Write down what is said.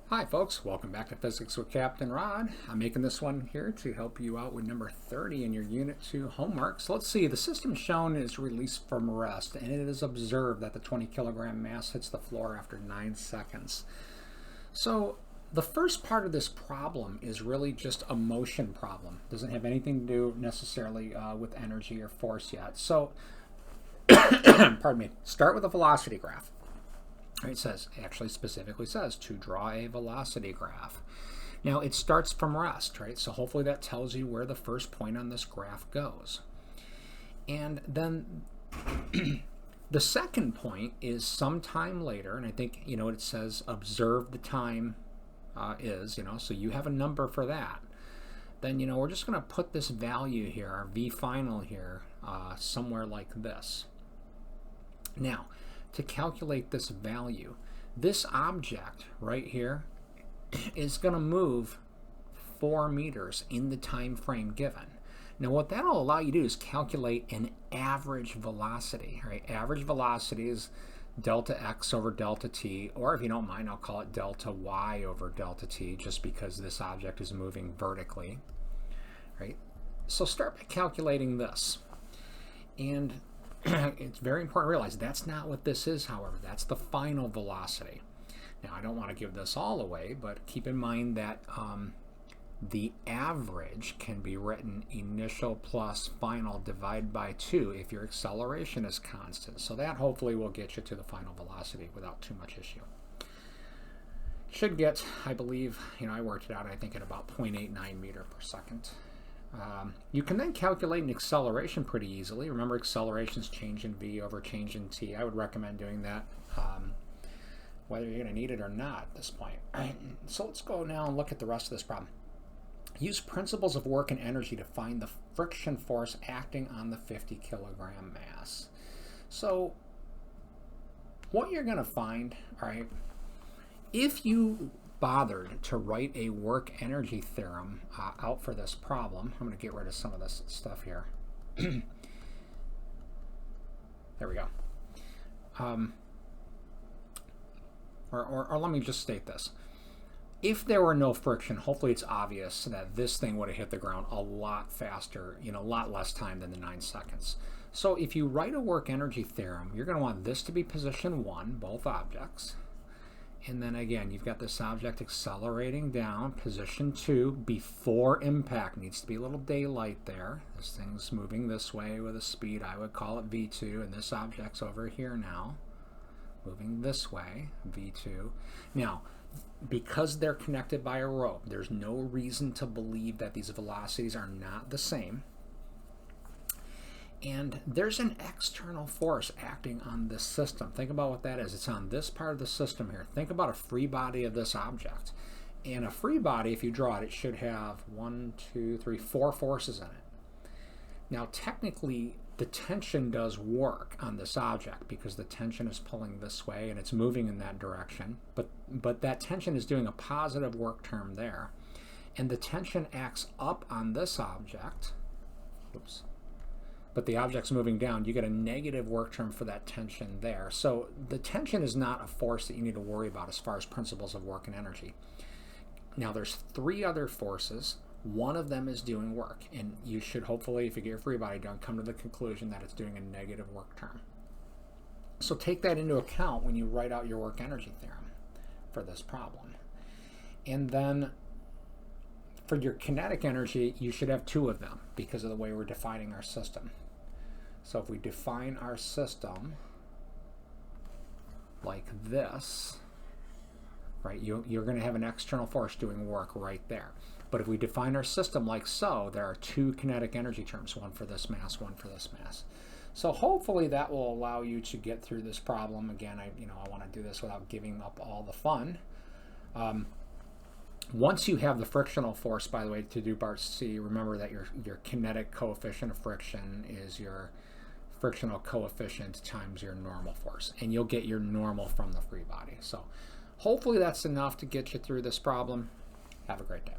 Hi folks, welcome back to Physics with Captain Rod. I'm making this one here to help you out with number 30 in your Unit 2 homework. So let's see, the system shown is released from rest, and it is observed that the 20 kilogram mass hits the floor after 9 seconds. So the first part of this problem is really just a motion problem. It doesn't have anything to do necessarily with energy or force yet. So, pardon me, start with a velocity graph. It says, actually specifically says, to draw a velocity graph. Now it starts from rest, right? So hopefully that tells you where the first point on this graph goes. And then the second point is sometime later, and I think, you know, it says observe the time is, so you have a number for that. Then, we're just going to put this value here, our V final here, somewhere like this. Now, to calculate this value, this object right here is going to move 4 meters in the time frame given. Now what that'll allow you to do is calculate an average velocity, right? Average velocity is delta x over delta t, or if you don't mind, I'll call it delta y over delta t, just because this object is moving vertically, right? So start by calculating this. And it's very important to realize that's not what this is, however. That's the final velocity. Now, I don't want to give this all away, but keep in mind that the average can be written initial plus final divided by 2 if your acceleration is constant. So that hopefully will get you to the final velocity without too much issue. Should get, I believe, I worked it out, I think, at about 0.89 meter per second. You can then calculate an acceleration pretty easily. Remember, acceleration is change in v over change in t. I would recommend doing that whether you're going to need it or not at this point. So let's go now and look at the rest of this problem. Use principles of work and energy to find the friction force acting on the 50 kilogram mass. So what you're going to find, all right, if you bothered to write a work energy theorem out for this problem. I'm going to get rid of some of this stuff here. There we go. Or let me just state this. If there were no friction, hopefully it's obvious that this thing would have hit the ground a lot faster, a lot less time than the 9 seconds. So if you write a work energy theorem, you're going to want this to be position 1, both objects. And then again, you've got this object accelerating down, position 2, before impact. Needs to be a little daylight there. This thing's moving this way with a speed, I would call it V2, and this object's over here now, moving this way, V2. Now, because they're connected by a rope, there's no reason to believe that these velocities are not the same. And there's an external force acting on this system. Think about what that is. It's on this part of the system here. Think about a free body of this object. And a free body, if you draw it, it should have 4 forces in it. Now, technically, the tension does work on this object because the tension is pulling this way and it's moving in that direction. But that tension is doing a positive work term there. And the tension acts up on this object. Oops. But the object's moving down, you get a negative work term for that tension there. So the tension is not a force that you need to worry about as far as principles of work and energy. Now there's 3 other forces. One of them is doing work, and you should hopefully, if you get your free body done, come to the conclusion that it's doing a negative work term. So take that into account when you write out your work energy theorem for this problem. And then for your kinetic energy, you should have 2 of them because of the way we're defining our system. So if we define our system like this, right, you're going to have an external force doing work right there. But if we define our system like so, there are 2 kinetic energy terms, one for this mass, one for this mass. So hopefully that will allow you to get through this problem. Again, I want to do this without giving up all the fun. Once you have the frictional force, by the way, to do part C, remember that your kinetic coefficient of friction is your frictional coefficient times your normal force. And you'll get your normal from the free body. So hopefully that's enough to get you through this problem. Have a great day.